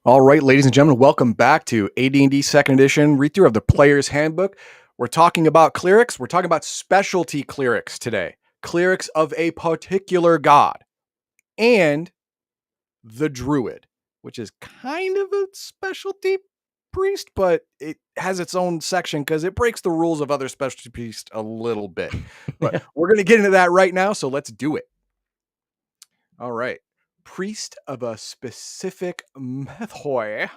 All right, ladies and gentlemen, welcome back to AD&D Second Edition read-through of the Player's Handbook. We're talking about clerics. We're talking about specialty clerics today. Clerics of a particular god. And the Druid, which is kind of a specialty priest, but it has its own section because it breaks the rules of other specialty priests a little bit. But Yeah. we're going to get into that right now, so let's do it. All right. Priest of a specific method.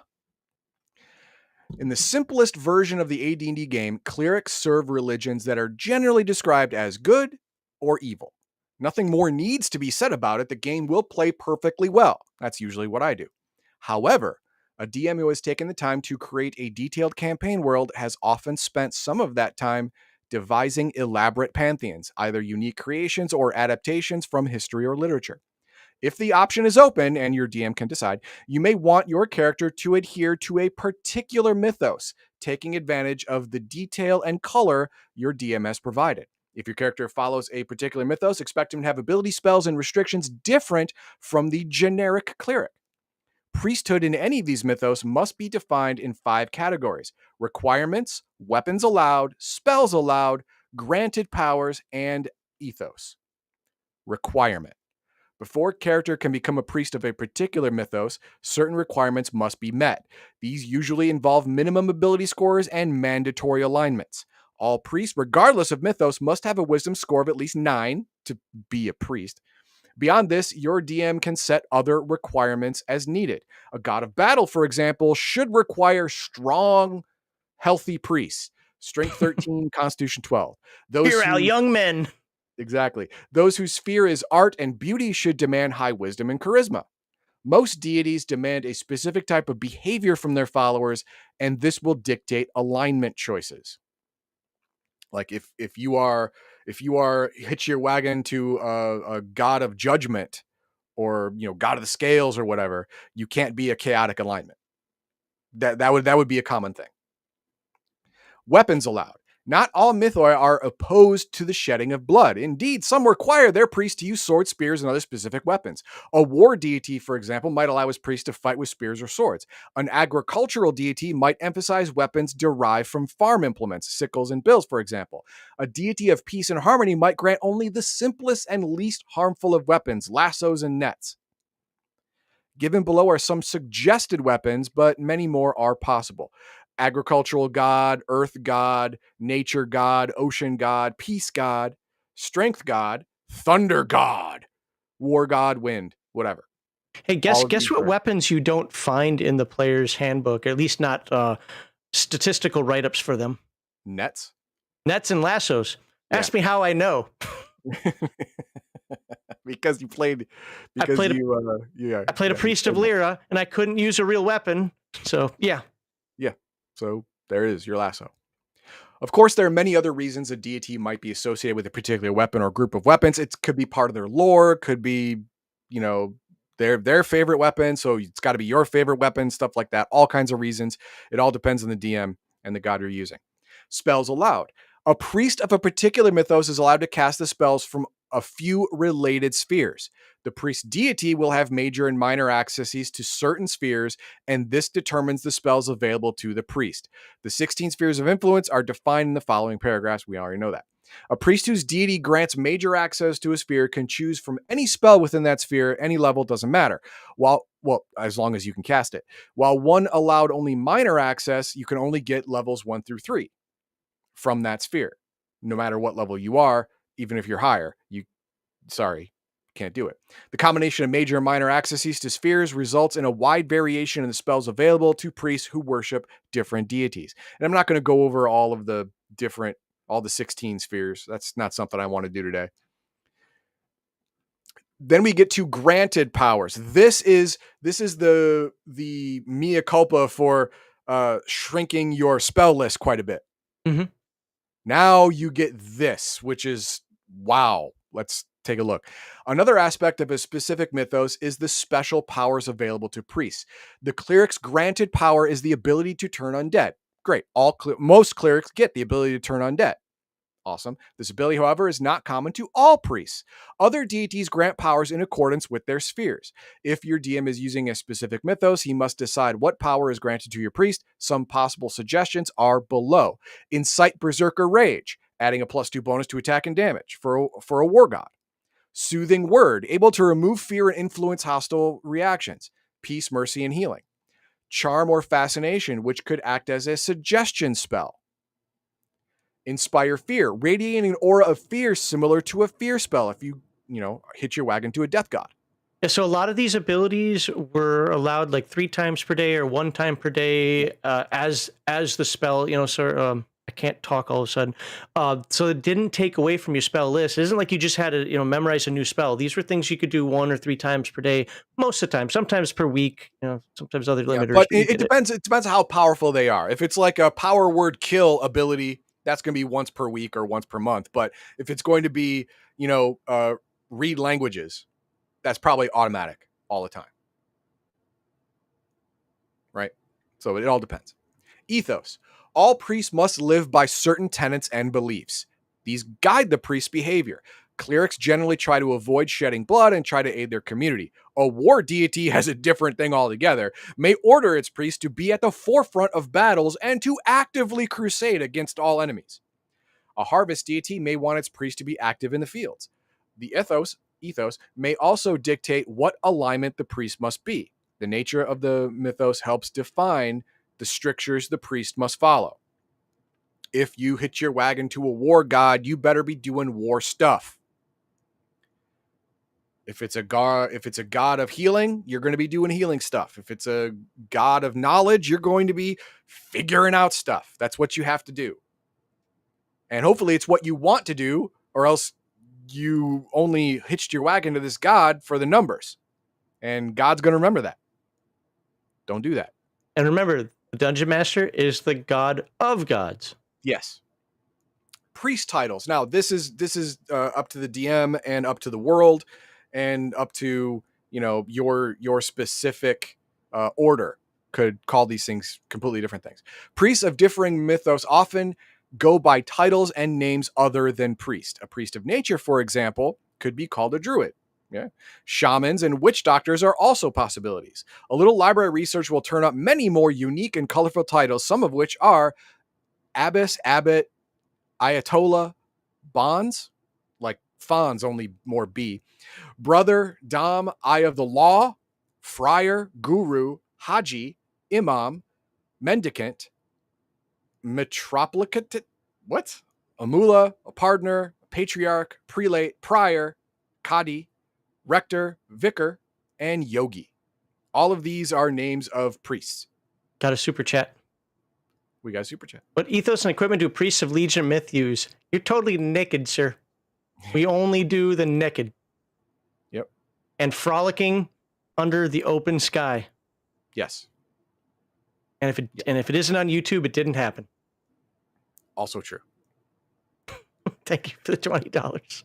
In the simplest version of the AD&D game, clerics serve religions that are generally described as good or evil. Nothing more needs to be said about it. The game will play perfectly well. That's usually what I do. However, a DM who has taken the time to create a detailed campaign world has often spent some of that time devising elaborate pantheons, either unique creations or adaptations from history or literature. If the option is open and your DM can decide, you may want your character to adhere to a particular mythos, taking advantage of the detail and color your DM has provided. If your character follows a particular mythos, expect him to have ability spells and restrictions different from the generic cleric. Priesthood in any of these mythos must be defined in 5 categories: requirements, weapons allowed, spells allowed, granted powers, and ethos. Requirement. Before a character can become a priest of a particular mythos, certain requirements must be met. These usually involve minimum ability scores and mandatory alignments. All priests, regardless of mythos, must have a wisdom score of at least 9 to be a priest. Beyond this, your DM can set other requirements as needed. A god of battle, for example, should require strong, healthy priests. Strength 13, Constitution 12. Those Hear our who young men. Exactly. Those whose sphere is art and beauty should demand high wisdom and charisma. Most deities demand a specific type of behavior from their followers, and this will dictate alignment choices. Like if you are hitch your wagon to a god of judgment or god of the scales or whatever, you can't be a chaotic alignment. That would be a common thing. Weapons allowed. Not all mythoi are opposed to the shedding of blood. Indeed, some require their priests to use swords, spears, and other specific weapons. A war deity, for example, might allow his priests to fight with spears or swords. An agricultural deity might emphasize weapons derived from farm implements, sickles and bills, for example. A deity of peace and harmony might grant only the simplest and least harmful of weapons, lassos and nets. Given below are some suggested weapons, but many more are possible: agricultural god, earth god, nature god, ocean god, peace god, strength god, thunder god, war god, wind, whatever. Hey, All of guess these what are weapons you don't find in the player's handbook, at least not statistical write-ups for them. nets. Nets and lassos. Yeah. Ask me how I know. Because you played, I because played a- yeah. I played a you priest of played that. Lyra, and I couldn't use a real weapon. So yeah. Yeah. So there is your lasso. Of course, there are many other reasons a deity might be associated with a particular weapon or group of weapons. It could be part of their lore, could be, their favorite weapon. So it's got to be your favorite weapon, stuff like that. All kinds of reasons. It all depends on the DM and the god you're using. Spells allowed. A priest of a particular mythos is allowed to cast the spells from a few related spheres. The priest deity will have major and minor accesses to certain spheres, and this determines the spells available to the priest. The 16 spheres of influence are defined in the following paragraphs. We already know that. A priest whose deity grants major access to a sphere can choose from any spell within that sphere, any level, doesn't matter. As long as you can cast it. While one allowed only minor access, you can only get levels 1 through 3 from that sphere. No matter what level you are, even if you're higher, can't do it. The combination of major and minor accesses to spheres results in a wide variation in the spells available to priests who worship different deities. And I'm not going to go over all the 16 spheres. That's not something I want to do today. Then we get to granted powers. This is the mea culpa for shrinking your spell list quite a bit. Mm-hmm. Now you get this, which is wow. Let's take a look. Another aspect of a specific mythos is the special powers available to priests. The cleric's granted power is the ability to turn undead. Great. Most clerics get the ability to turn undead. Awesome. This ability, however, is not common to all priests. Other deities grant powers in accordance with their spheres. If your DM is using a specific mythos, he must decide what power is granted to your priest. Some possible suggestions are below. Incite Berserker Rage, adding a +2 bonus to attack and damage for a war god. Soothing Word, able to remove fear and influence hostile reactions. Peace, Mercy, and Healing. Charm or Fascination, which could act as a suggestion spell. Inspire Fear, radiating an aura of fear similar to a fear spell if you hitch your wagon to a death god. Yeah, so a lot of these abilities were allowed like 3 times per day or 1 time per day as the spell, I can't talk all of a sudden. So it didn't take away from your spell list. It isn't like you just had to, memorize a new spell. These were things you could do 1 or 3 times per day, most of the time, sometimes per week, sometimes other limiters. But it depends. It depends how powerful they are. If it's like a power word kill ability, that's going to be once per week or once per month. But if it's going to be, read languages, that's probably automatic all the time. Right? So it all depends. Ethos. All priests must live by certain tenets and beliefs. These guide the priest's behavior. Clerics generally try to avoid shedding blood and try to aid their community. A war deity has a different thing altogether, may order its priests to be at the forefront of battles and to actively crusade against all enemies. A harvest deity may want its priests to be active in the fields. The ethos may also dictate what alignment the priest must be. The nature of the mythos helps define the strictures the priest must follow. If you hitch your wagon to a war god, you better be doing war stuff. If it's a god of healing, you're going to be doing healing stuff. If it's a god of knowledge, you're going to be figuring out stuff. That's what you have to do. And hopefully it's what you want to do, or else you only hitched your wagon to this god for the numbers. And God's going to remember that. Don't do that. And remember, the Dungeon Master is the god of gods. Yes. Priest titles. Now, this is up to the DM and up to the world and up to, your specific order could call these things completely different things. Priests of differing mythos often go by titles and names other than priest. A priest of nature, for example, could be called a druid. Yeah. Shamans and witch doctors are also possibilities. A little library research will turn up many more unique and colorful titles, some of which are abbess, abbot, ayatollah, bonds, like Fonz, only more B, brother, dom, eye of the law, friar, guru, haji, imam, mendicant, metropolicate, what? A mullah, a partner, a patriarch, prelate, prior, qadi, rector, vicar, and yogi. All of these are names of priests. Got a super chat. We got a super chat. What ethos and equipment do priests of Legion Myth use? You're totally naked, sir. We only do the naked. Yep. And frolicking under the open sky. Yes. And if it isn't on YouTube, it didn't happen. Also true. Thank you for the $20.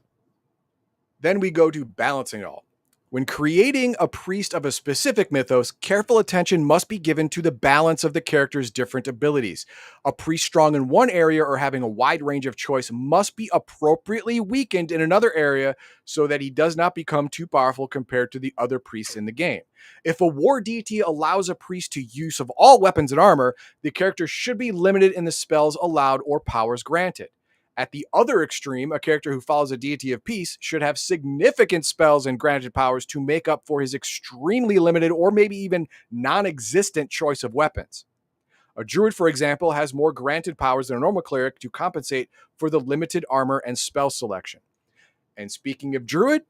Then we go to balancing it all. When creating a priest of a specific mythos, careful attention must be given to the balance of the character's different abilities. A priest strong in one area or having a wide range of choice must be appropriately weakened in another area so that he does not become too powerful compared to the other priests in the game. If a war deity allows a priest to use of all weapons and armor, the character should be limited in the spells allowed or powers granted. At the other extreme, a character who follows a deity of peace should have significant spells and granted powers to make up for his extremely limited or maybe even non-existent choice of weapons. A druid, for example, has more granted powers than a normal cleric to compensate for the limited armor and spell selection. And speaking of druid,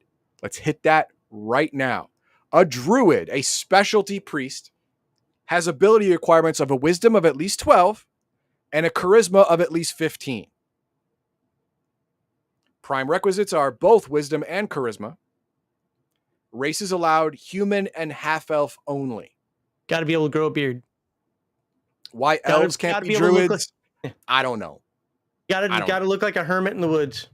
let's hit that right now. A druid, a specialty priest, has ability requirements of a wisdom of at least 12 and a charisma of at least 15. Prime requisites are both wisdom and charisma. Races allowed human and half-elf only. Got to be able to grow a beard. Why elves can't be druids? I don't know. Got to look like a hermit in the woods.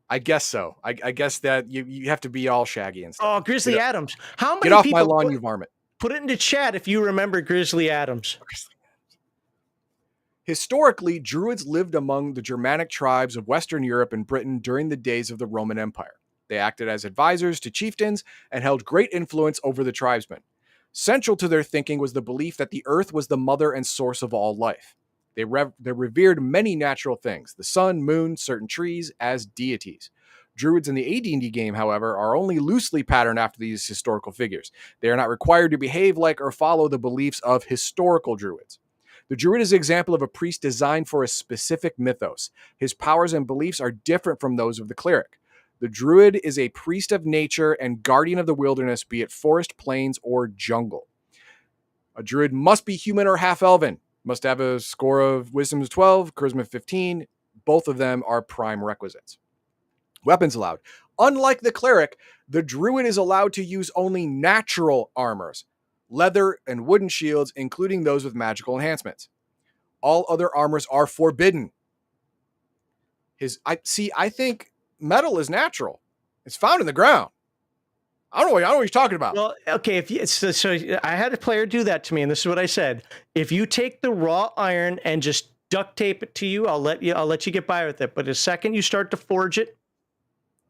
I guess so. I guess that you have to be all shaggy and stuff. Oh, Grizzly Adams. How many get off people my lawn, you varmint. Put it into chat if you remember Grizzly Adams. Historically, Druids lived among the Germanic tribes of Western Europe and Britain during the days of the Roman Empire. They acted as advisors to chieftains and held great influence over the tribesmen. Central to their thinking was the belief that the earth was the mother and source of all life. They revered many natural things, the sun, moon, certain trees, as deities. Druids in the AD&D game, however, are only loosely patterned after these historical figures. They are not required to behave like or follow the beliefs of historical Druids. The Druid is an example of a priest designed for a specific mythos. His powers and beliefs are different from those of the cleric. The Druid is a priest of nature and guardian of the wilderness, be it forest, plains, or jungle. A Druid must be human or half-elven, must have a score of Wisdom 12, Charisma 15. Both of them are prime requisites. Weapons allowed. Unlike the cleric, the Druid is allowed to use only natural armors, leather and wooden shields, including those with magical enhancements. All other armors are forbidden. I think metal is natural. It's found in the ground. I don't know what you're talking about. Well, okay, so I had a player do that to me, and this is what I said: if you take the raw iron and just duct tape it to you, I'll let you get by with it. But the second you start to forge it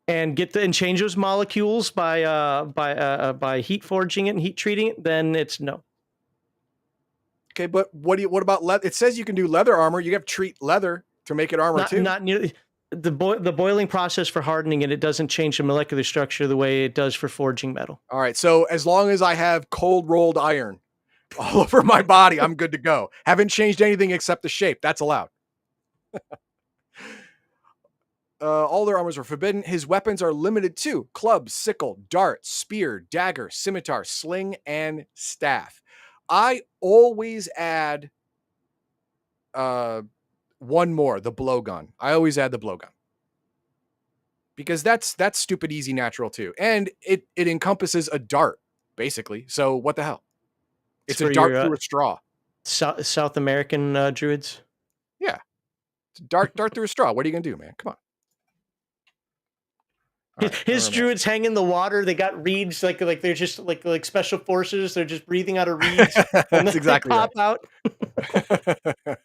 and change those molecules by heat forging it and heat treating it, then it's no. Okay, but what about leather? It says you can do leather armor. You have to treat leather to make it armor too. Not nearly. The boiling process for hardening it doesn't change the molecular structure the way it does for forging metal. All right, so as long as I have cold rolled iron all over my body, I'm good to go. Haven't changed anything except the shape. That's allowed. All their armors are forbidden. His weapons are limited to club, sickle, dart, spear, dagger, scimitar, sling, and staff. I always add one more, the blowgun. I always add the blowgun. Because that's stupid easy natural too. And it encompasses a dart, basically. So what the hell? It's a dart through a straw. South American druids? Yeah. It's a dart through a straw. What are you going to do, man? Come on. Right, his druids hang in the water. They got reeds, like they're just like special forces. They're just breathing out of reeds. That's exactly pop right. out.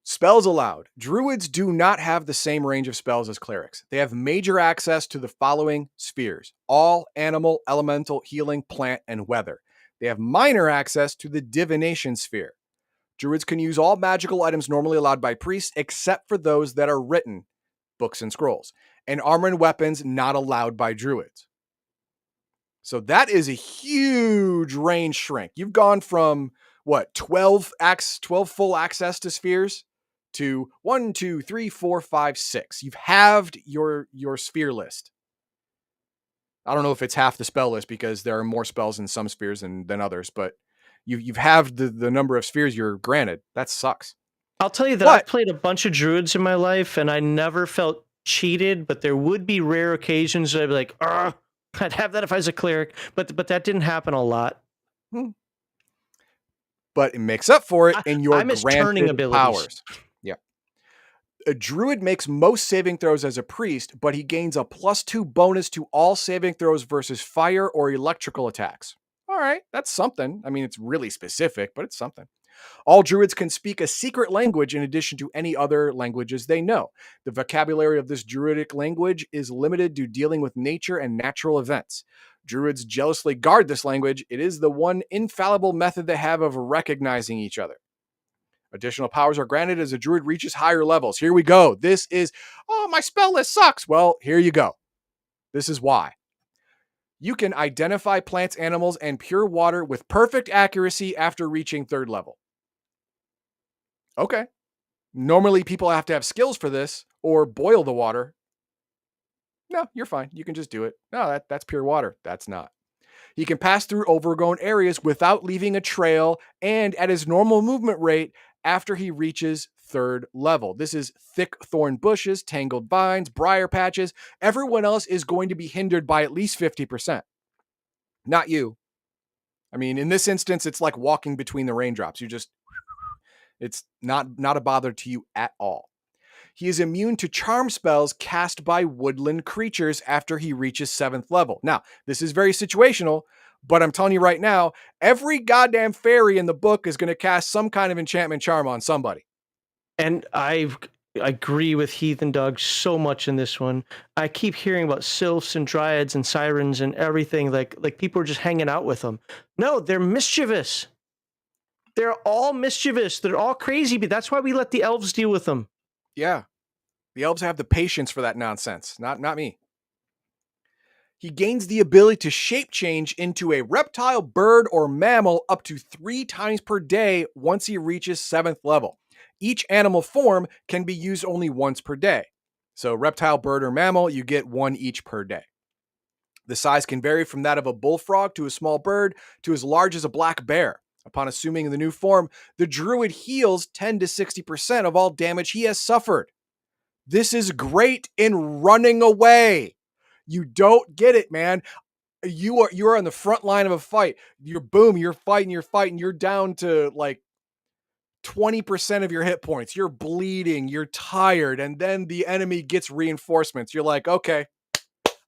Spells allowed. Druids do not have the same range of spells as clerics. They have major access to the following spheres: all, animal, elemental, healing, plant, and weather. They have minor access to the divination sphere. Druids can use all magical items normally allowed by priests, except for those that are written, books and scrolls, and armor and weapons not allowed by druids. So that is a huge range shrink. You've gone from what, 12 full access to spheres to 1, 2, 3, 4, 5, 6. You've halved your sphere list. I don't know if it's half the spell list because there are more spells in some spheres than others, but you've halved the number of spheres you're granted. That sucks. I'll tell you that I've played a bunch of druids in my life, and I never felt cheated, but there would be rare occasions I'd be like, I'd have that if I was a cleric, but that didn't happen a lot. But it makes up for it in your granted abilities. Powers. Yeah. A druid makes most saving throws as a priest, but he gains a +2 bonus to all saving throws versus fire or electrical attacks. All right, that's something. I mean, it's really specific, but it's something. All druids can speak a secret language in addition to any other languages they know. The vocabulary of this druidic language is limited to dealing with nature and natural events. Druids jealously guard this language. It is the one infallible method they have of recognizing each other. Additional powers are granted as a druid reaches higher levels. Here we go. This is, my spell list sucks. Well, here you go. This is why. You can identify plants, animals, and pure water with perfect accuracy after reaching 3rd level. Okay. Normally people have to have skills for this or boil the water. No, you're fine. You can just do it. No, that's pure water. That's not. He can pass through overgrown areas without leaving a trail and at his normal movement rate after he reaches 3rd level. This is thick thorn bushes, tangled vines, briar patches. Everyone else is going to be hindered by at least 50%. Not you. I mean, in this instance, it's like walking between the raindrops. It's not a bother to you at all. He is immune to charm spells cast by woodland creatures after he reaches 7th level. Now, this is very situational, But I'm telling you right now, every goddamn fairy in the book is going to cast some kind of enchantment charm on somebody. And I agree with Heathen Dog so much in this one. I keep hearing about sylphs and dryads and sirens and everything. Like people are just hanging out with them. No, they're mischievous. They're all mischievous. They're all crazy, but that's why we let the elves deal with them. Yeah. The elves have the patience for that nonsense. Not me. He gains the ability to shape change into a reptile, bird, or mammal up to 3 times per day once he reaches 7th level. Each animal form can be used only once per day. So reptile, bird, or mammal, you get 1 each per day. The size can vary from that of a bullfrog to a small bird to as large as a black bear. Upon assuming the new form, the druid heals 10 to 60% of all damage he has suffered. This is great in running away. You don't get it, man. You're on the front line of a fight. You're fighting, you're down to like 20% of your hit points. You're bleeding, you're tired, and then the enemy gets reinforcements. You're like, okay,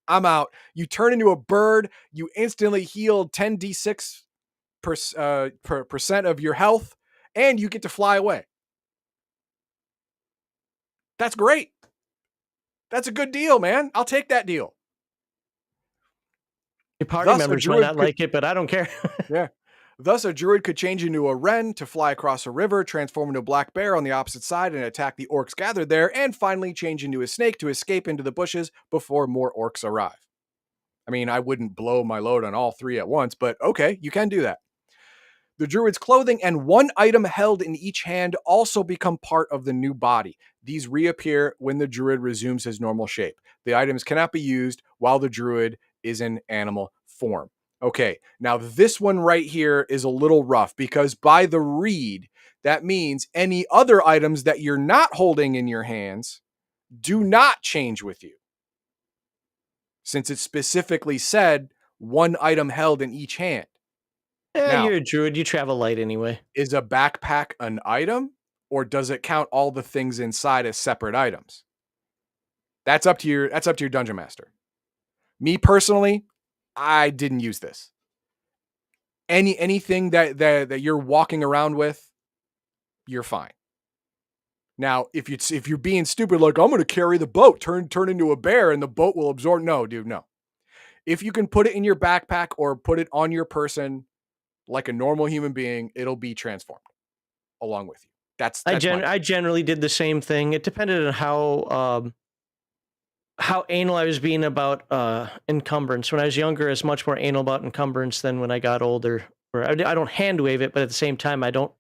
I'm out. You turn into a bird, you instantly heal 10d6 percent of your health, and you get to fly away. That's great. That's a good deal, man. I'll take that deal. Your party members might not like it, but I don't care. Yeah. Thus, a druid could change into a wren to fly across a river, transform into a black bear on the opposite side and attack the orcs gathered there, and finally change into a snake to escape into the bushes before more orcs arrive. I mean, I wouldn't blow my load on all 3 at once, but okay, you can do that. The druid's clothing and 1 item held in each hand also become part of the new body. These reappear when the druid resumes his normal shape. The items cannot be used while the druid is in animal form. Okay, now this one right here is a little rough because by the read, that means any other items that you're not holding in your hands do not change with you. Since it specifically said 1 item held in each hand. Now, you're a druid. You travel light anyway. Is a backpack an item, or does it count all the things inside as separate items? That's up to your dungeon master. Me personally, I didn't use this. Anything that you're walking around with, you're fine. Now, if you're being stupid, like I'm going to carry the boat, turn into a bear, and the boat will absorb. No, dude, no. If you can put it in your backpack or put it on your person like a normal human being, it'll be transformed along with you. That's I generally did the same thing. It depended on how anal I was being about encumbrance. When I was younger, I was much more anal about encumbrance than when I got older. Where I don't hand wave it, but at the same time, I don't.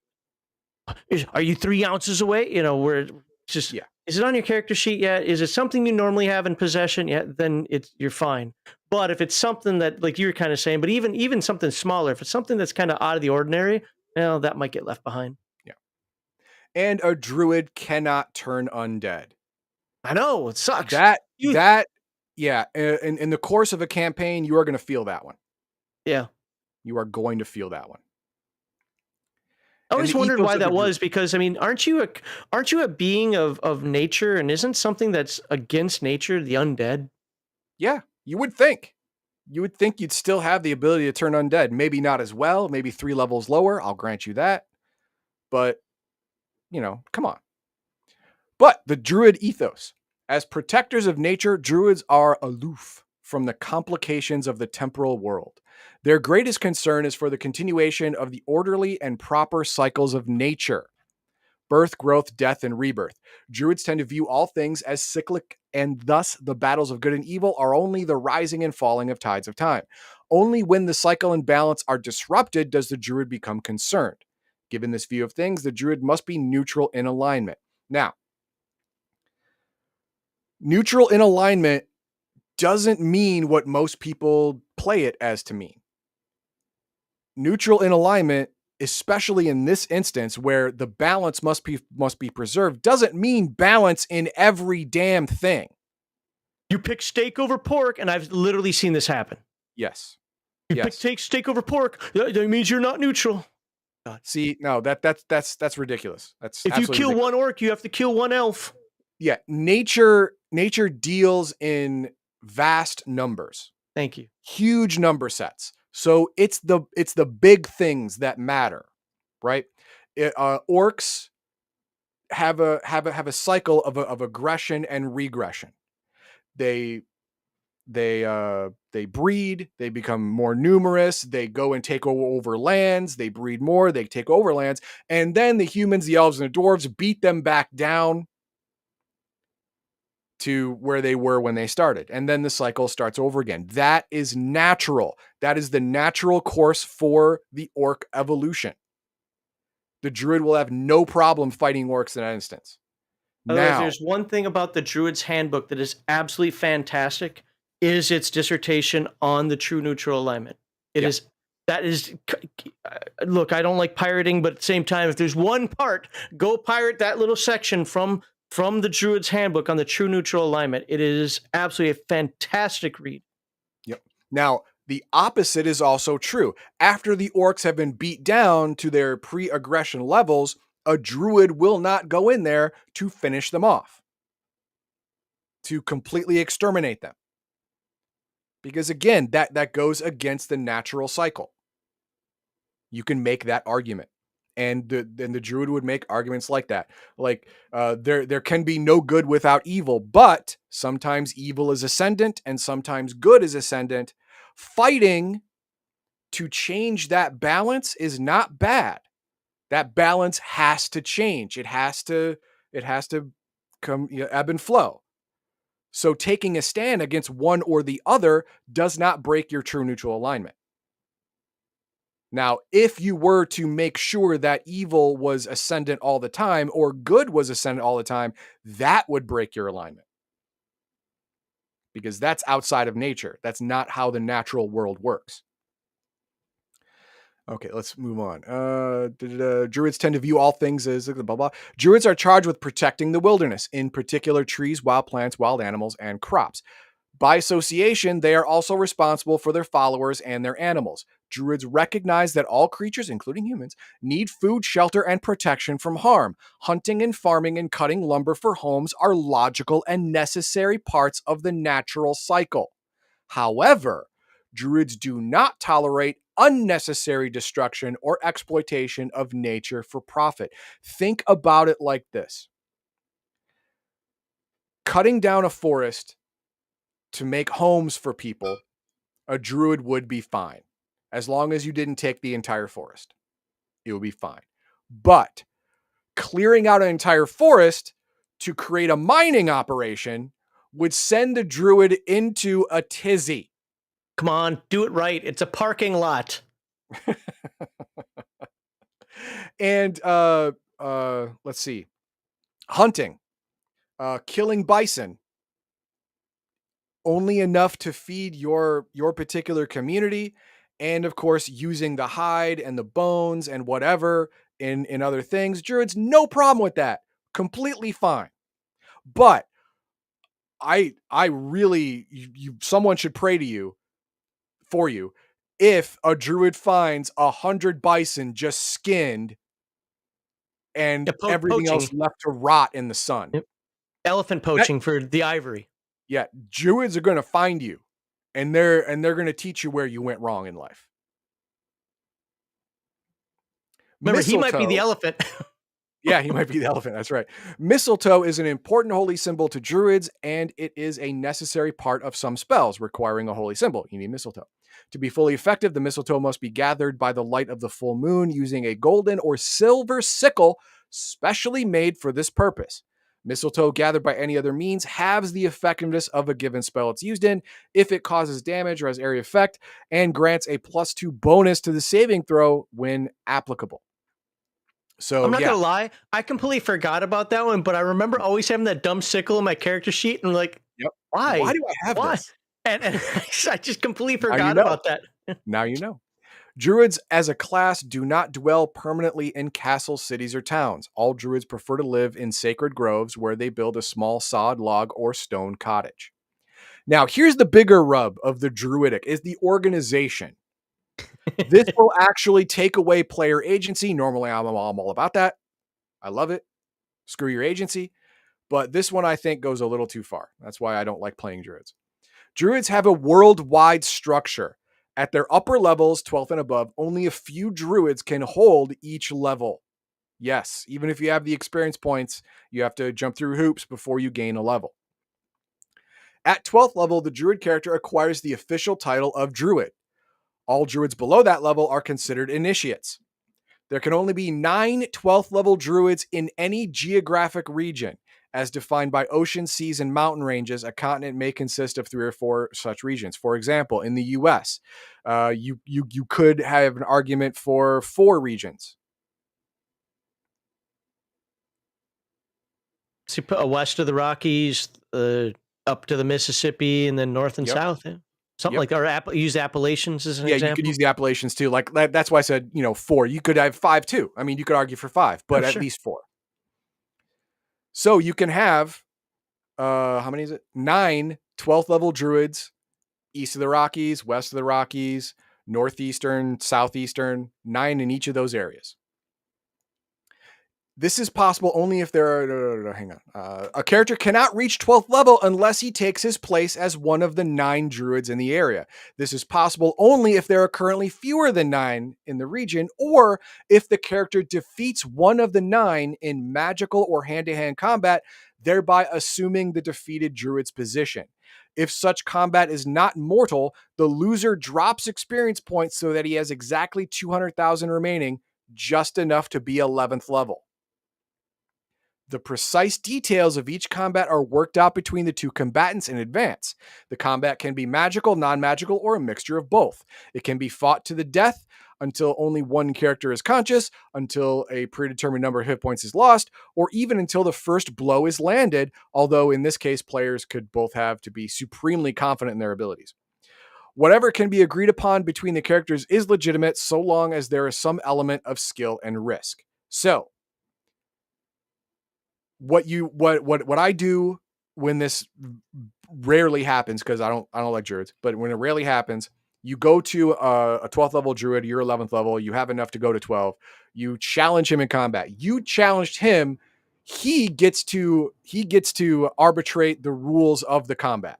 Are you 3 ounces away? You know, where just Is it on your character sheet yet? Is it something you normally have in possession yet? Then you're fine. But if it's something that, like you were kind of saying, but even something smaller, if it's something that's kind of out of the ordinary, well, that might get left behind. Yeah. And a druid cannot turn undead. I know, it sucks. Yeah. In the course of a campaign, you are going to feel that one. Yeah. You are going to feel that one. I always wondered why that was, because I mean, aren't you a being of nature, and isn't something that's against nature the undead? Yeah, you would think. You would think you'd still have the ability to turn undead. Maybe not as well, maybe 3 levels lower. I'll grant you that. But, come on. But the druid ethos. As protectors of nature, druids are aloof from the complications of the temporal world. Their greatest concern is for the continuation of the orderly and proper cycles of nature. Birth, growth, death, and rebirth. Druids tend to view all things as cyclic, and thus the battles of good and evil are only the rising and falling of tides of time. Only when the cycle and balance are disrupted does the druid become concerned. Given this view of things, the druid must be neutral in alignment. Now, neutral in alignment doesn't mean what most people play it as to mean. Neutral in alignment, especially in this instance where the balance must be preserved, doesn't mean balance in every damn thing. You pick steak over pork, and I've literally seen this happen. Yes. You pick steak over pork, that means you're not neutral. God. See, no, that's ridiculous. That's if you kill ridiculous. One orc, you have to kill 1 elf. Yeah, nature deals in vast numbers. Thank you. Huge number sets. So it's the big things that matter, right? Orcs have a cycle of aggression and regression. They they breed, they become more numerous, they go and take over lands, they breed more, they take over lands, and then the humans, the elves, and the dwarves beat them back down to where they were when they started. And then the cycle starts over again. That is natural. That is the natural course for the orc evolution. The druid will have no problem fighting orcs in that instance. By the way, if Now, there's one thing about the Druid's Handbook that is absolutely fantastic, is its dissertation on the true neutral alignment. It yeah, is that is look, I don't like pirating, but at the same time, if there's one part, go pirate that little section from the Druid's Handbook on the true neutral alignment. It is absolutely a fantastic read. yep. Now, the opposite is also true. After the orcs have been beat down to their pre-aggression levels, a druid will not go in there to finish them off, to completely exterminate them. Because again, that goes against the natural cycle. You can make that argument. And the druid would make arguments like that. Like there can be no good without evil, but sometimes evil is ascendant and sometimes good is ascendant. Fighting to change that balance is not bad. That balance has to change. It has to come, ebb and flow. So taking a stand against one or the other does not break your true neutral alignment. Now, if you were to make sure that evil was ascendant all the time or good was ascendant all the time, that would break your alignment, because that's outside of nature. That's not how the natural world works. Okay, let's move on. Druids tend to view all things as blah, blah. Druids are charged with protecting the wilderness, in particular trees, wild plants, wild animals, and crops. By association, they are also responsible for their followers and their animals. Druids recognize that all creatures, including humans, need food, shelter, and protection from harm. Hunting and farming and cutting lumber for homes are logical and necessary parts of the natural cycle. However, Druids do not tolerate unnecessary destruction or exploitation of nature for profit. Think about it like this: cutting down a forest to make homes for people, a druid would be fine. As long as you didn't take the entire forest, it would be fine. But clearing out an entire forest to create a mining operation would send the druid into a tizzy. Come on, do it right. It's a parking lot. And let's see. Hunting, killing bison, only enough to feed your particular community, and of course using the hide and the bones and whatever in other things. Druids, no problem with that. Completely fine. But I really, someone should pray to you, for you, if a druid finds 100 bison just skinned and Yeah, everything else poaching. left to rot in the sun. Yep. Elephant That, poaching for the ivory. yeah, druids are going to find you, and they're going to teach you where you went wrong in life. Remember, he might be the Mistletoe. elephant. Yeah, he might be the elephant. That's right. Mistletoe is an important holy symbol to druids, and it is a necessary part of some spells requiring a holy symbol. You need mistletoe. To be fully effective, the mistletoe must be gathered by the light of the full moon using a golden or silver sickle specially made for this purpose. Mistletoe gathered by any other means halves the effectiveness of a given spell it's used in if it causes damage or has area effect, and grants a +2 bonus to the saving throw when applicable. I'm So not yeah, gonna lie, I completely forgot about that one, but I remember always having that dumb sickle in my character sheet and like, yep. Why why? do I have Why? this? And I just completely Now you forgot know. about that. Now you know. Druids as a class do not dwell permanently in castles, cities, or towns. All druids prefer to live in sacred groves where they build a small sod, log, or stone cottage. Now, here's the bigger rub of the druidic is the organization. This will actually take away player agency. Normally, I'm all about that. I love it. Screw your agency. But this one, I think, goes a little too far. That's why I don't like playing druids. Druids have a worldwide structure. At their upper levels, 12th and above, only a few druids can hold each level. Yes, even if you have the experience points, you have to jump through hoops before you gain a level. At 12th level, the druid character acquires the official title of druid. All druids below that level are considered initiates. There can only be 9 12th level druids in any geographic region. As defined by ocean, seas, and mountain ranges, a continent may consist of 3 or 4 such regions. For example, in the US, you could have an argument for 4 regions. So you put west of the Rockies, up to the Mississippi, and then north and Yep. south. Yeah. Something Yep. like, or use Appalachians as an example. Yeah, you could use the Appalachians too. Like that's why I said, 4. You could have 5 too. I mean, you could argue for 5, but at least 4. So you can have how many is it? 9 12th level druids east of the Rockies, west of the Rockies, northeastern, southeastern, 9 in each of those areas. This is possible only if there are, hang on. A character cannot reach 12th level unless he takes his place as one of the 9 druids in the area. This is possible only if there are currently fewer than 9 in the region, or if the character defeats one of the 9 in magical or hand-to-hand combat, thereby assuming the defeated druid's position. If such combat is not mortal, the loser drops experience points so that he has exactly 200,000 remaining, just enough to be 11th level. The precise details of each combat are worked out between the 2 combatants in advance. The combat can be magical, non-magical, or a mixture of both. It can be fought to the death until only one character is conscious, until a predetermined number of hit points is lost, or even until the first blow is landed, although in this case, players could both have to be supremely confident in their abilities. Whatever can be agreed upon between the characters is legitimate so long as there is some element of skill and risk. So, what I do when this rarely happens, because I don't like druids, but when it rarely happens, you go to a 12th level druid, you're 11th level, you have enough to go to 12, you challenge him in combat. You challenged him, he gets to arbitrate the rules of the combat.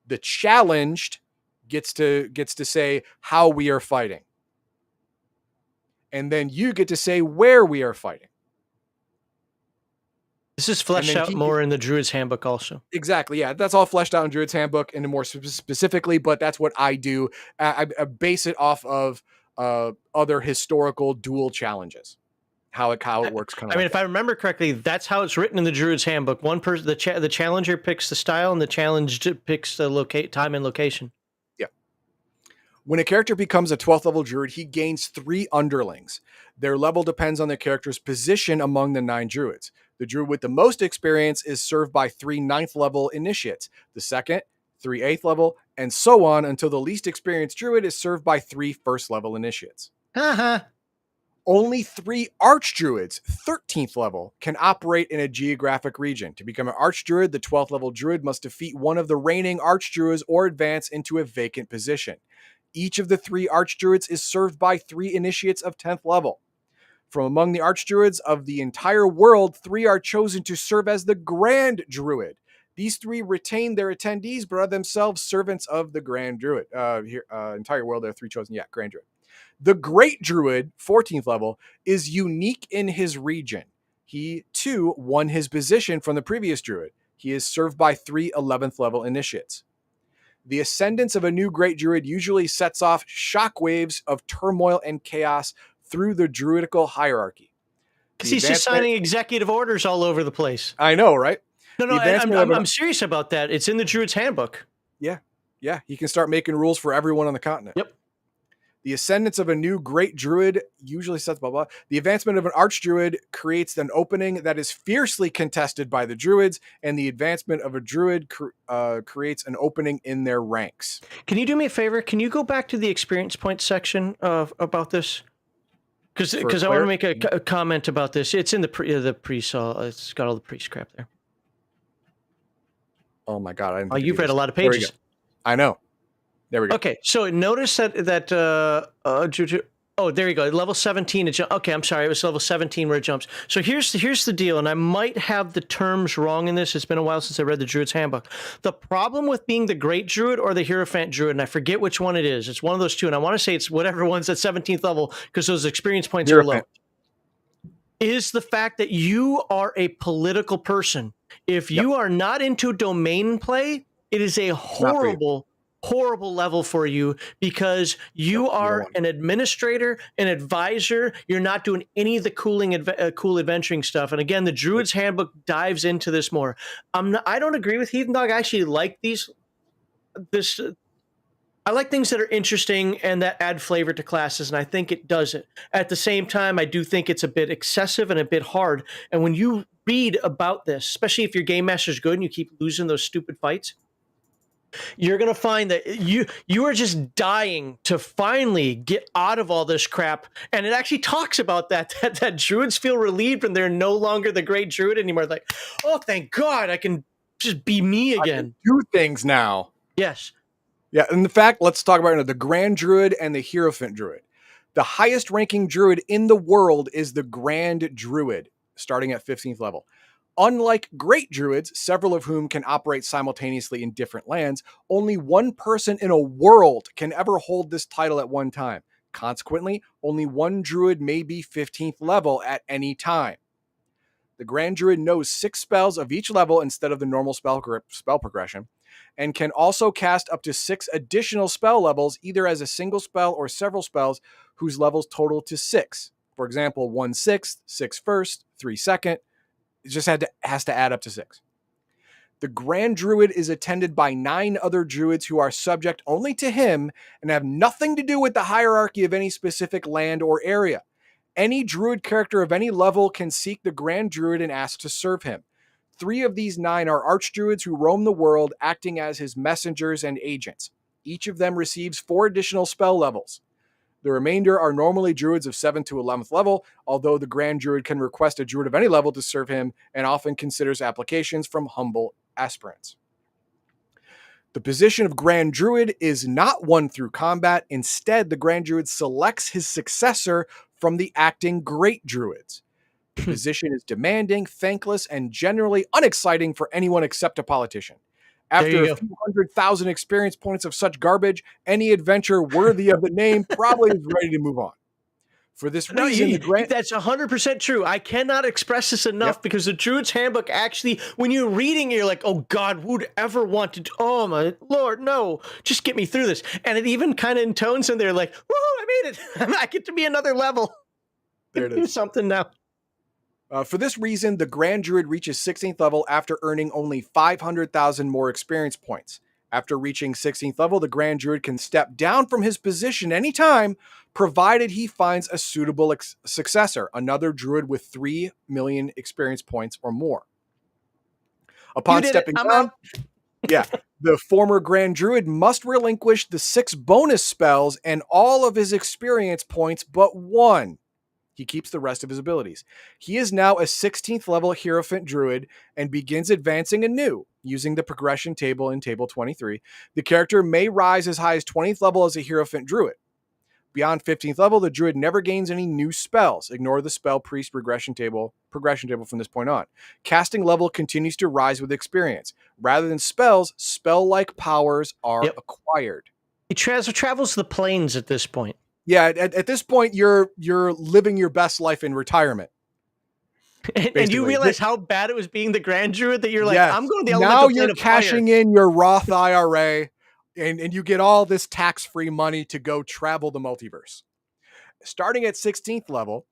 The challenged gets to say how we are fighting. And then you get to say where we are fighting. This is fleshed out more in the Druid's Handbook also. Exactly, yeah. That's all fleshed out in Druid's Handbook and more specifically, but that's what I do. I base it off of other historical duel challenges. How it works kind of. I mean, if I remember correctly, that's how it's written in the Druid's Handbook. One person, the challenger picks the style, and the challenged picks the time and location. Yeah. When a character becomes a 12th level druid, he gains 3 underlings. Their level depends on the character's position among the 9 druids. The druid with the most experience is served by 3 9th level initiates. The second, 3 8th level, and so on until the least experienced druid is served by 3 1st level initiates. Only 3 archdruids, 13th level, can operate in a geographic region. To become an archdruid, the 12th level druid must defeat one of the reigning archdruids or advance into a vacant position. Each of the 3 archdruids is served by 3 initiates of 10th level. From among the archdruids of the entire world, 3 are chosen to serve as the Grand Druid. These 3 retain their attendees, but are themselves servants of the Grand Druid. Entire world, there are 3 chosen. Yeah, Grand Druid. The Great Druid, 14th level, is unique in his region. He, too, won his position from the previous Druid. He is served by 3 11th level initiates. The ascendance of a new Great Druid usually sets off shockwaves of turmoil and chaos through the druidical hierarchy. Because he's just signing executive orders all over the place. I know, right? No, I'm serious about that. It's in the Druid's Handbook. Yeah. He can start making rules for everyone on the continent. Yep. The ascendance of a new Great Druid usually sets blah, blah. The advancement of an Archdruid creates an opening that is fiercely contested by the Druids, and the advancement of a Druid creates an opening in their ranks. Can you do me a favor? Can you go back to the experience point section about this? Because I want to make a comment about this. It's in the priest. It's got all the priest crap there. Oh my god! You've read a lot of pages. I know. There we go. Okay, so notice that Oh, there you go. Level 17. Okay, I'm sorry. It was level 17 where it jumps. So here's the deal, and I might have the terms wrong in this. It's been a while since I read the Druid's Handbook. The problem with being the Great Druid or the Hierophant Druid, and I forget which one it is. It's one of those two, and I want to say it's whatever one's at 17th level because those experience points are low. Is the fact that you are a political person. If you are not into domain play, it is a horrible level for you because you are an administrator, an advisor. You're not doing any of the cool adventuring stuff. And again, the Druid's Handbook dives into this more. I don't agree with Heathen Dog. I actually like I like things that are interesting and that add flavor to classes, and I think it does it. At the same time, I do think it's a bit excessive and a bit hard. And when you read about this, especially if your game master's good and you keep losing those stupid fights, you're going to find that you are just dying to finally get out of all this crap. And it actually talks about that druids feel relieved when they're no longer the great druid anymore. Like, oh, thank God, I can just be me again. I can do things now. Yes. Yeah, and in fact, let's talk about the Grand Druid and the Hierophant Druid. The highest ranking druid in the world is the Grand Druid, starting at 15th level. Unlike great druids, several of whom can operate simultaneously in different lands, only one person in a world can ever hold this title at one time. Consequently, only one druid may be 15th level at any time. The Grand Druid knows 6 spells of each level instead of the normal spell progression, and can also cast up to 6 additional spell levels, either as a single spell or several spells whose levels total to 6. For example, 1 6th, 6 first, 3 second. It just has to add up to 6. The Grand Druid is attended by 9 other druids who are subject only to him and have nothing to do with the hierarchy of any specific land or area. Any druid character of any level can seek the Grand Druid and ask to serve him. 3 of these 9 are archdruids who roam the world, acting as his messengers and agents. Each of them receives 4 additional spell levels. The remainder are normally druids of 7th to 11th level, although the Grand Druid can request a druid of any level to serve him and often considers applications from humble aspirants. The position of Grand Druid is not won through combat. Instead, the Grand Druid selects his successor from the acting Great Druids. The position is demanding, thankless, and generally unexciting for anyone except a politician. After a few 100,000 experience points of such garbage, any adventure worthy of the name probably is ready to move on. For this reason, that's 100% true. I cannot express this enough because the Druid's Handbook actually, when you're reading it, you're like, oh God, who'd ever want to, oh my Lord, no, just get me through this. And it even kind of intones in there like, woo, I made it. I get to be another level. There it is. Do something now. For this reason, the Grand Druid reaches 16th level after earning only 500,000 more experience points. After reaching 16th level, the Grand Druid can step down from his position anytime, provided he finds a suitable successor, another Druid with 3 million experience points or more. Upon stepping down, the former Grand Druid must relinquish the 6 bonus spells and all of his experience points but 1. He keeps the rest of his abilities. He is now a 16th level Hierophant Druid and begins advancing anew. Using the progression table in table 23, the character may rise as high as 20th level as a Hierophant Druid. Beyond 15th level, the Druid never gains any new spells. Ignore the spell priest progression table from this point on. Casting level continues to rise with experience. Rather than spells, spell-like powers are acquired. He travels the planes at this point. Yeah, at this point, you're living your best life in retirement. And you realize how bad it was being the Grand Druid that you're like, I'm going to the elemental plane of fire. Now you're cashing in your Roth IRA, and you get all this tax-free money to go travel the multiverse. Starting at 16th level,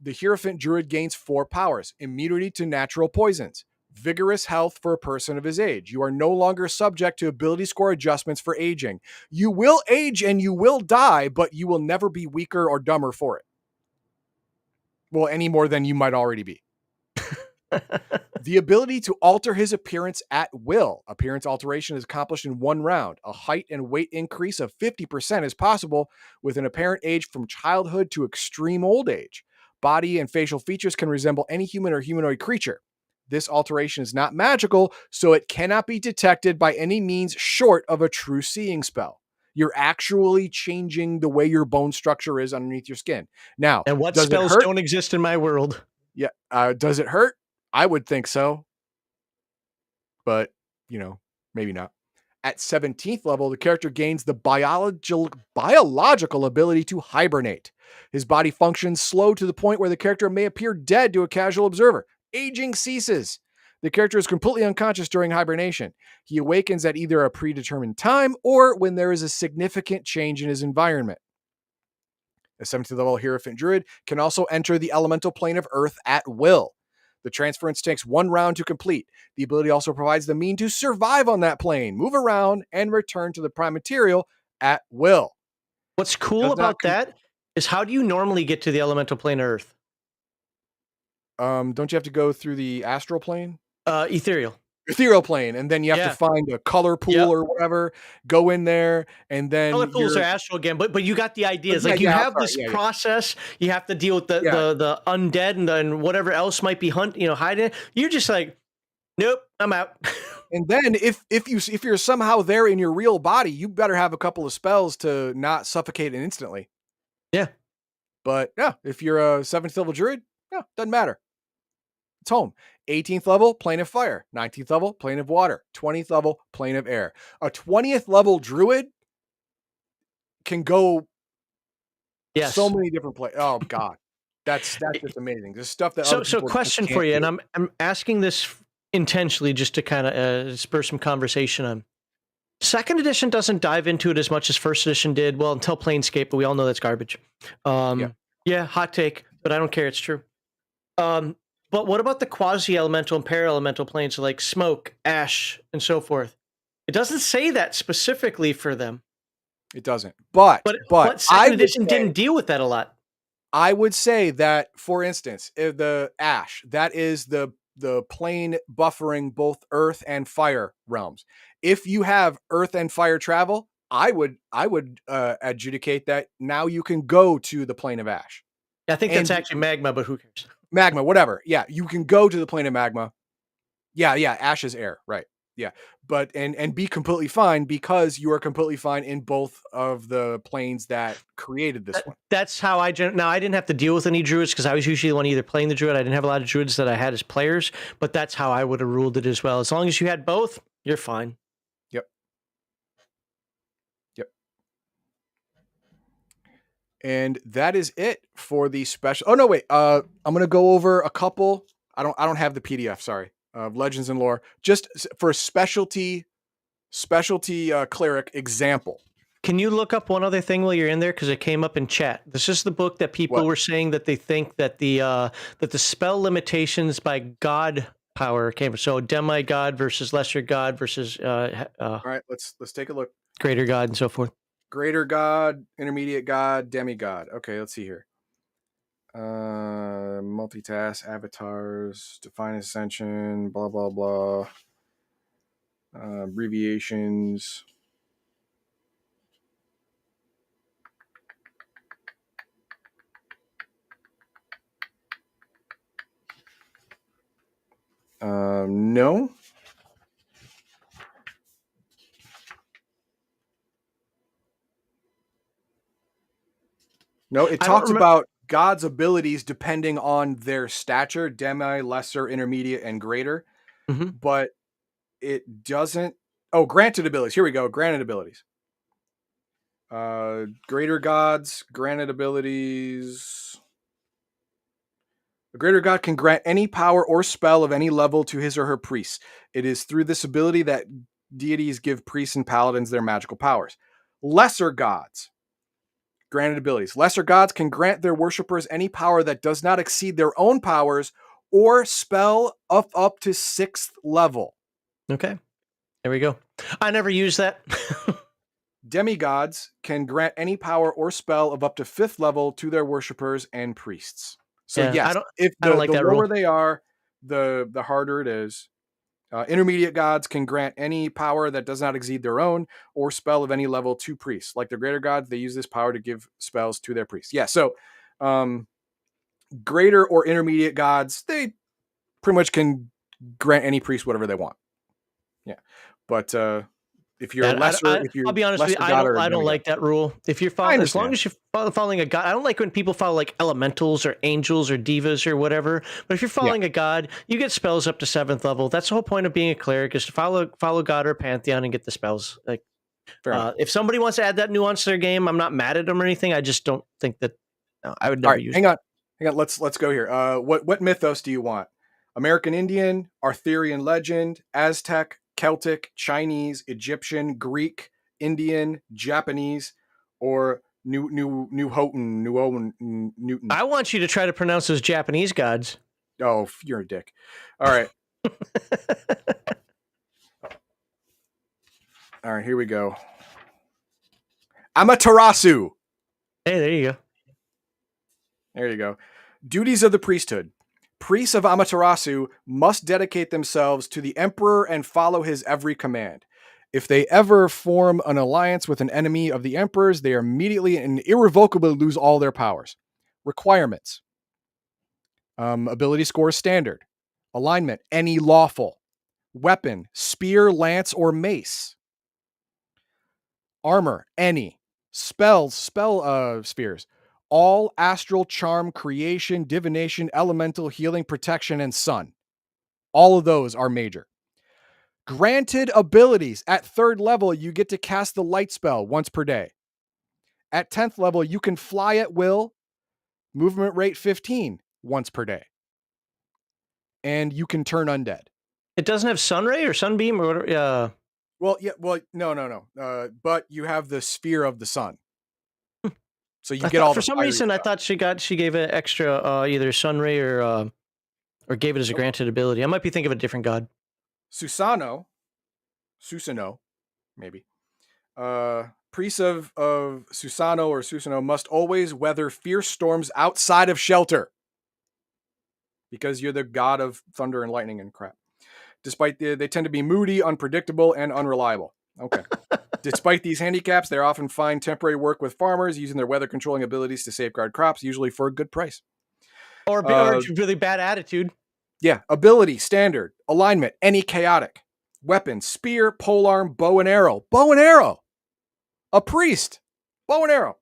the Hierophant Druid gains 4 powers: immunity to natural poisons, vigorous health for a person of his age. You are no longer subject to ability score adjustments for aging. You will age and you will die, but you will never be weaker or dumber for it. Well, any more than you might already be. The ability to alter his appearance at will. Appearance alteration is accomplished in 1 round. A height and weight increase of 50% is possible with an apparent age from childhood to extreme old age. Body and facial features can resemble any human or humanoid creature. This alteration is not magical, so it cannot be detected by any means short of a true seeing spell. You're actually changing the way your bone structure is underneath your skin. Now, And what does it spells hurt? don't exist in my world? Yeah. Does it hurt? I would think so, but maybe not. At 17th level, the character gains the biological ability to hibernate. His body functions slow to the point where the character may appear dead to a casual observer. Aging ceases. The character is completely unconscious during hibernation. He awakens at either a predetermined time or when there is a significant change in his environment. A 17th level Hierophant Druid can also enter the elemental plane of Earth at will. The transference takes 1 round to complete. The ability also provides the mean to survive on that plane, move around, and return to the prime material at will. What's cool about that is, how do you normally get to the elemental plane of Earth? Don't you have to go through the astral plane? Ethereal. Ethereal plane, and then you have to find a color pool or whatever, go in there, and then Color pools are astral again, but you got the idea. It's like you have this process, you have to deal with the undead and then whatever else might be hiding. You're just like, nope, I'm out. And then if you're somehow there in your real body, you better have a couple of spells to not suffocate it instantly. Yeah. But yeah, if you're a 7th level druid, doesn't matter. It's home. 18th level, plane of fire. 19th level, plane of water. 20th level, plane of air. A 20th level druid can go so many different places. Oh God. That's just amazing. There's stuff that so question for you, and I'm asking this intentionally just to kind of spur some conversation on. Second edition doesn't dive into it as much as first edition did. Well, until Planescape, but we all know that's garbage. Yeah, hot take, but I don't care. It's true. But what about the quasi-elemental and para-elemental planes like smoke, ash, and so forth? It doesn't say that specifically for them. It doesn't. But second edition didn't deal with that a lot. I would say that, for instance, the ash, that is the plane buffering both earth and fire realms. If you have earth and fire travel, I would adjudicate that now you can go to the plane of ash. I think that's actually magma, but who cares? Magma, whatever. Yeah, you can go to the plane of magma. Yeah, ash is air, right? Yeah, but and be completely fine because you are completely fine in both of the planes that created this one. That's how I didn't have to deal with any druids because I was usually the one either playing the druid. I didn't have a lot of druids that I had as players, but that's how I would have ruled it as well. As long as you had both, you're fine. Yep. And that is it for the special. Oh no, wait. I'm gonna go over a couple. I don't have the PDF. Sorry. Legends and lore, just for a specialty cleric example. Can you look up one other thing while you're in there, because it came up in chat? This is the book that people were saying that they think that the spell limitations by god power came from. So demigod versus lesser god versus all right, let's take a look. Greater god and so forth. Greater god, intermediate god, demigod. Okay, let's see here. Multitask, avatars, define ascension, blah blah blah. Abbreviations. No. No, it talks about God's abilities depending on their stature, demi, lesser, intermediate, and greater. Mm-hmm. But it doesn't. Oh, granted abilities. Here we go. Granted abilities. Greater gods, granted abilities. A greater god can grant any power or spell of any level to his or her priests. It is through this ability that deities give priests and paladins their magical powers. Lesser gods. Granted abilities. Lesser gods can grant their worshippers any power that does not exceed their own powers or spell of up to 6th level. Okay. There we go. I never used that. Demigods can grant any power or spell of up to 5th level to their worshippers and priests. So yes, if the lower they are, the harder it is. Intermediate gods can grant any power that does not exceed their own or spell of any level to priests. Like the greater gods, they use this power to give spells to their priests. Yeah, so greater or intermediate gods, they pretty much can grant any priest whatever they want. Yeah, but If you're I'll be honest with you. lesser god or a I don't demigod. like that rule. If you're I as long understand. as you're following a god, I don't like when people follow like elementals or angels or divas or whatever. But if you're Yeah. following a god, you get spells up to 7th level. That's the whole point of being a cleric, is to follow god or pantheon and get the spells. Like, Fair enough. if somebody wants to add that nuance to their game, I'm not mad at them or anything. I just don't think that. No, I would All never right, use. hang on. Let's go here. What mythos do you want? American Indian, Arthurian legend, Aztec, Celtic, Chinese, Egyptian, Greek, Indian, Japanese, or New Houghton, New Owen, Newton? I want you to try to pronounce those Japanese gods. Oh, you're a dick. All right. All right, here we go. Amaterasu. Hey, there you go. There you go. Duties of the priesthood. Priests of Amaterasu must dedicate themselves to the emperor and follow his every command. If they ever form an alliance with an enemy of the emperor's, they immediately and irrevocably lose all their powers. Requirements. Ability score standard. Alignment, any lawful. Weapon, spear, lance, or mace. Armor, any. Spells, spheres. All astral, charm, creation, divination, elemental, healing, protection, and sun. All of those are major. Granted abilities. At 3rd level, you get to cast the light spell once per day. At 10th level, you can fly at will, movement rate 15 once per day. And you can turn undead. It doesn't have sunray or sunbeam or whatever. Well, yeah, no. But you have the sphere of the sun. So you get all for the some fiery reason stuff. I thought she gave it extra either sunray or gave it as a granted ability. I might be thinking of a different god. Susano, maybe. Priests of Susano or Susano must always weather fierce storms outside of shelter. Because you're the god of thunder and lightning and crap. Despite they tend to be moody, unpredictable, and unreliable. Okay. Despite these handicaps, they often find temporary work with farmers using their weather controlling abilities to safeguard crops, usually for a good price. Or really bad attitude. Yeah. Ability, standard. Alignment, any chaotic. Weapon, spear, polearm, bow and arrow. Bow and arrow. A priest. Bow and arrow.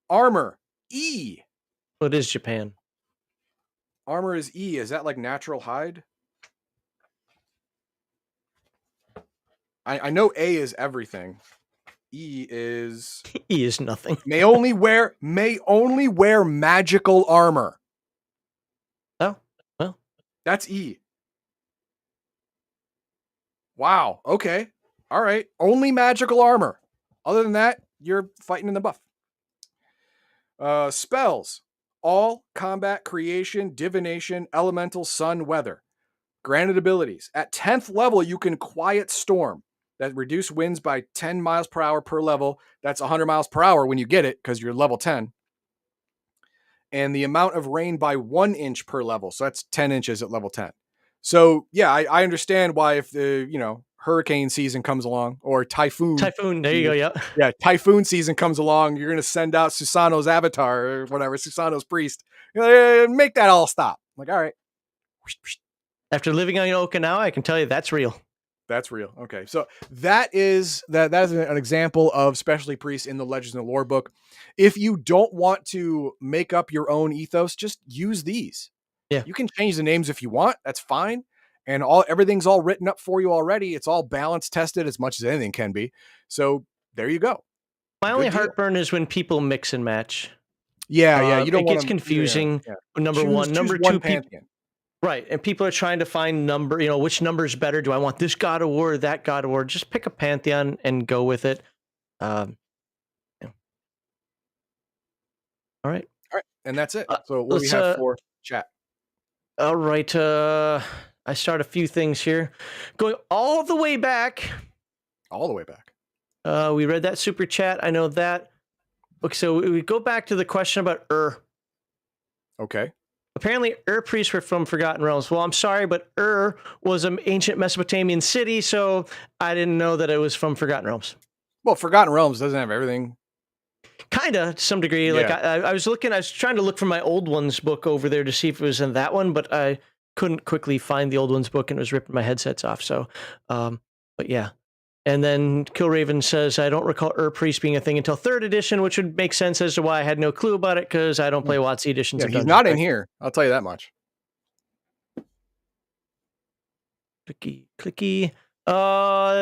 Armor, E. Well, it is Japan. Armor is E. Is that like natural hide? I know A is everything. E is E is nothing. may only wear magical armor. Oh, well. That's E. Wow. Okay. All right. Only magical armor. Other than that, you're fighting in the buff. Spells. All combat, creation, divination, elemental, sun, weather. Granted abilities. At 10th level, you can quiet storm. That reduce winds by 10 miles per hour per level. That's 100 miles per hour when you get it because you're level 10. And the amount of rain by 1 inch per level. So that's 10 inches at level 10. So yeah, I understand why if the hurricane season comes along or typhoon. There you go. Yeah, typhoon season comes along, you're gonna send out Susano's avatar or whatever, Susano's priest. Make that all stop. Like, all right. After living on Okinawa, I can tell you that's real. That's real. Okay, so that is an example of specialty priests in the Legends and Lore book. If you don't want to make up your own ethos, just use these. Yeah, you can change the names if you want. That's fine. And everything's all written up for you already. It's all balance tested as much as anything can be. So there you go. My only heartburn is when people mix and match. Yeah. You don't. It gets confusing. Yeah. Number one, number two, people. Right, and people are trying to find which number is better. Do I want this god award, that god award? Just pick a pantheon and go with it. Yeah. All right, and that's it. So what do we have for chat? All right, I start a few things here, going all the way back. All the way back. We read that super chat. I know that. Okay, so we go back to the question about Okay. Apparently, priests were from Forgotten Realms. Well, I'm sorry, but was an ancient Mesopotamian city, so I didn't know that it was from Forgotten Realms. Well, Forgotten Realms doesn't have everything. Kinda, to some degree. Yeah. Like I was trying to look for my Old Ones book over there to see if it was in that one, but I couldn't quickly find the Old Ones book, and it was ripping my headsets off. So, but yeah. And then Killraven says, I don't recall Priest being a thing until 3rd edition, which would make sense as to why I had no clue about it, because I don't play WotC editions of He's Dungeons. not in here. I'll tell you that much. Clicky.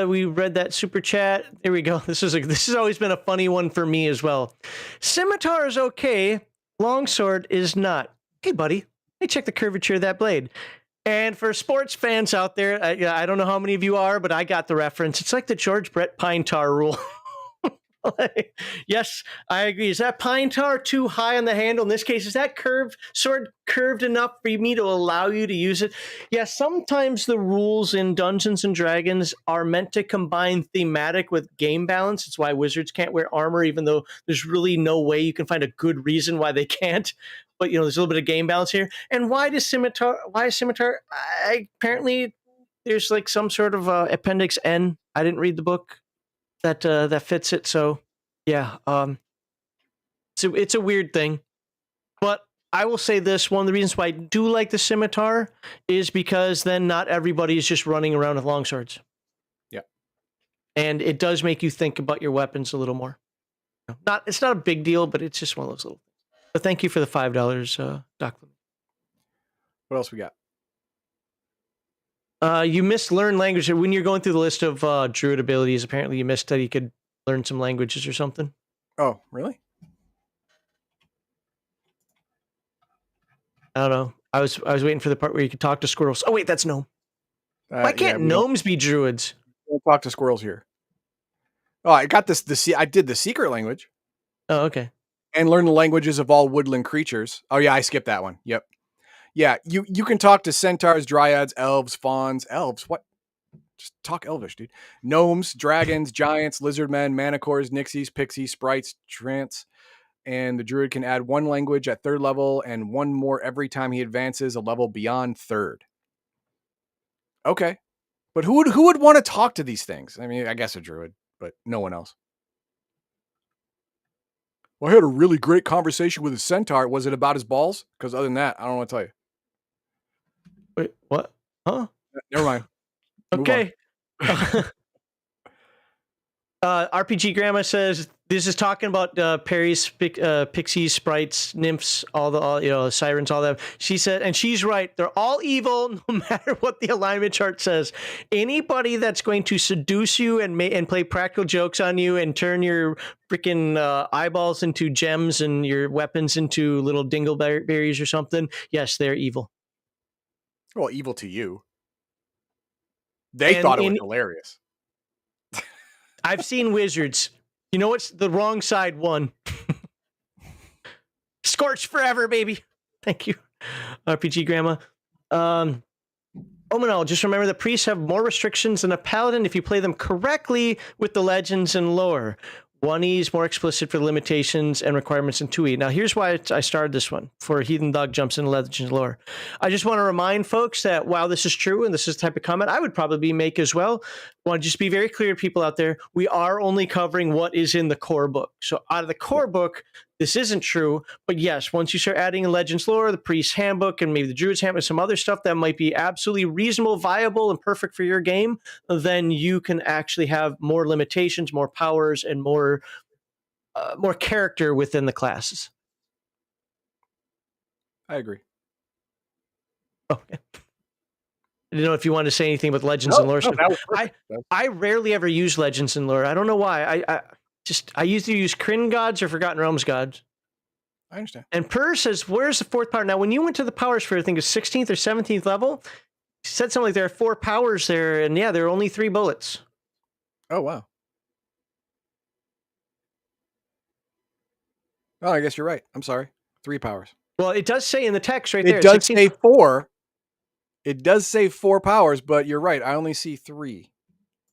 We read that super chat. There we go. This has always been a funny one for me as well. Scimitar is okay. Longsword is not. Hey, buddy. Let me check the curvature of that blade. And for sports fans out there, I don't know how many of you are, but I got the reference. It's like the George Brett Pine Tar rule. Yes, I agree. Is that pine tar too high on the handle? In this case, is that sword curved enough for me to allow you to use it? Yes, sometimes the rules in Dungeons and Dragons are meant to combine thematic with game balance. It's why wizards can't wear armor, even though there's really no way you can find a good reason why they can't. But there's a little bit of game balance here. And why is scimitar? Apparently, there's like some sort of Appendix N. I didn't read the book that fits it. So yeah, so it's a weird thing. But I will say this: one of the reasons why I do like the scimitar is because then not everybody is just running around with longswords. Yeah, and it does make you think about your weapons a little more. It's not a big deal, but it's just one of those little things. But thank you for the $5, Doc. What else we got? You missed learn language. When you're going through the list of Druid abilities, apparently you missed that he could learn some languages or something. Oh, really? I don't know. I was waiting for the part where you could talk to squirrels. Oh wait, that's gnome. Why can't gnomes be druids? Don't talk to squirrels here. Oh, I got this. I did the secret language. Oh, okay. And learn the languages of all woodland creatures. Oh yeah, I skipped that one. Yep. Yeah, you can talk to centaurs, dryads, elves, fauns, elves. What? Just talk elvish, dude. Gnomes, dragons, giants, lizardmen, manticores, nixies, pixies, sprites, trance. And the druid can add one language at 3rd level and one more every time he advances a level beyond 3rd. Okay. But who would want to talk to these things? I mean, I guess a druid, but no one else. Well, I had a really great conversation with a centaur. Was it about his balls? Because other than that, I don't want to tell you. Wait, what? Huh? Never mind. Okay. RPG Grandma says this is talking about Perry's pixies, sprites, nymphs, all sirens, all that. She said, and she's right. They're all evil, no matter what the alignment chart says. Anybody that's going to seduce you and play practical jokes on you and turn your freaking eyeballs into gems and your weapons into little dingleberries or something, yes, they're evil. Well, evil to you. They thought it was hilarious. I've seen wizards. You know what's the wrong side one? Scorched forever, baby. Thank you, RPG Grandma. Omanol, just remember the priests have more restrictions than a paladin if you play them correctly with the legends and lore. 1E is more explicit for the limitations and requirements in 2E. Now, here's why I started this one for Heathen Dog Jumps in Legends and Lore. I just want to remind folks that while this is true, and this is the type of comment I would probably make as well, I want to just be very clear to people out there, we are only covering what is in the core book. So out of the core book, this isn't true, but yes, once you start adding in Legends Lore, the Priest's Handbook, and maybe the Druid's Handbook, some other stuff that might be absolutely reasonable, viable, and perfect for your game, then you can actually have more limitations, more powers, and more character within the classes. I agree. Okay. I didn't know if you wanted to say anything with Legends and Lore stuff. I rarely ever use Legends and Lore. I don't know why. I either use Kryn gods or Forgotten Realms gods. I understand. And Per says, where's the 4th power? Now, when you went to the powers for, I think it's 16th or 17th level, he said something like there are 4 powers there, and yeah, there are only 3 bullets. Oh, wow. Oh, I guess you're right. I'm sorry. 3 powers. Well, it does say in the text right there. It does say 4. It does say 4 powers, but you're right. I only see 3.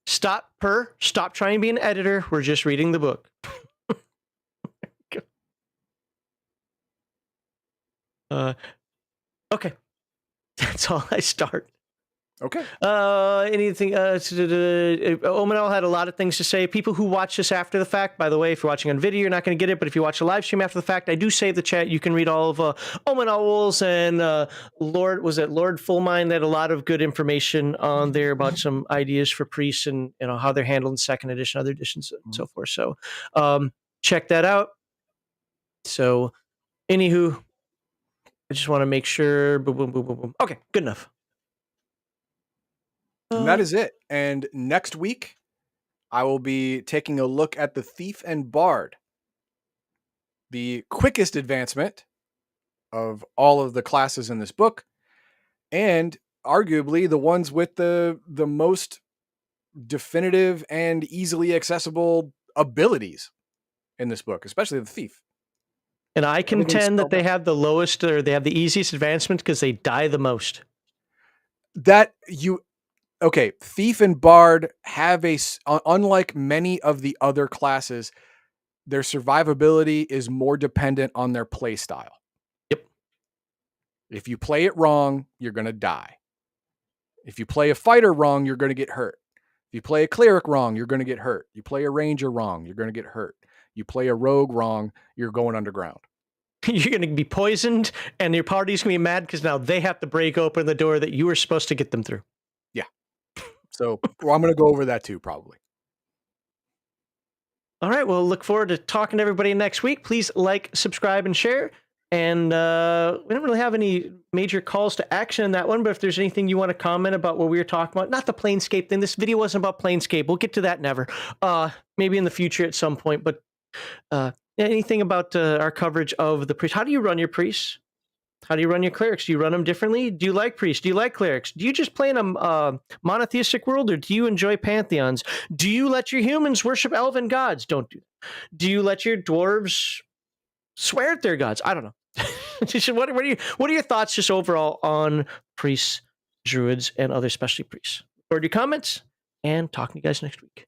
Stop trying to be an editor. We're just reading the book. Okay. That's all I start. Okay. Anything? Omanel had a lot of things to say. People who watch this after the fact, by the way, if you're watching on video, you're not going to get it. But if you watch a live stream after the fact, I do save the chat. You can read all of Omanel's and Lord Fullmind had a lot of good information on there about some ideas for priests and how they're handled in second edition, other editions, and so forth. So check that out. So, anywho, I just want to make sure. Boom, boom, boom, boom, boom. Okay, good enough. And that is it. And next week, I will be taking a look at the Thief and Bard, the quickest advancement of all of the classes in this book, and arguably the ones with the most definitive and easily accessible abilities in this book, especially the Thief. And I contend that they have the lowest or they have the easiest advancement because they die the most. Okay, Thief and Bard have unlike many of the other classes, their survivability is more dependent on their play style. Yep. If you play it wrong, you're going to die. If you play a fighter wrong, you're going to get hurt. If you play a cleric wrong, you're going to get hurt. You play a ranger wrong, you're going to get hurt. You play a rogue wrong, you're going underground. You're going to be poisoned, and your party's going to be mad because now they have to break open the door that you were supposed to get them through. Yeah. So I'm going to go over that too, probably. All right. Well, look forward to talking to everybody next week. Please like, subscribe, and share. And we don't really have any major calls to action in that one, but if there's anything you want to comment about what we were talking about, not the Planescape thing. This video wasn't about Planescape. We'll get to that never. Maybe in the future at some point, but anything about our coverage of the priest. How do you run your priests? How do you run your clerics? Do you run them differently? Do you like priests? Do you like clerics? Do you just play in a monotheistic world, or do you enjoy pantheons? Do you let your humans worship elven gods? Don't do that. Do you let your dwarves swear at their gods? I don't know. what are your thoughts just overall on priests, druids, and other specialty priests? Or your comments, and talking to you guys next week.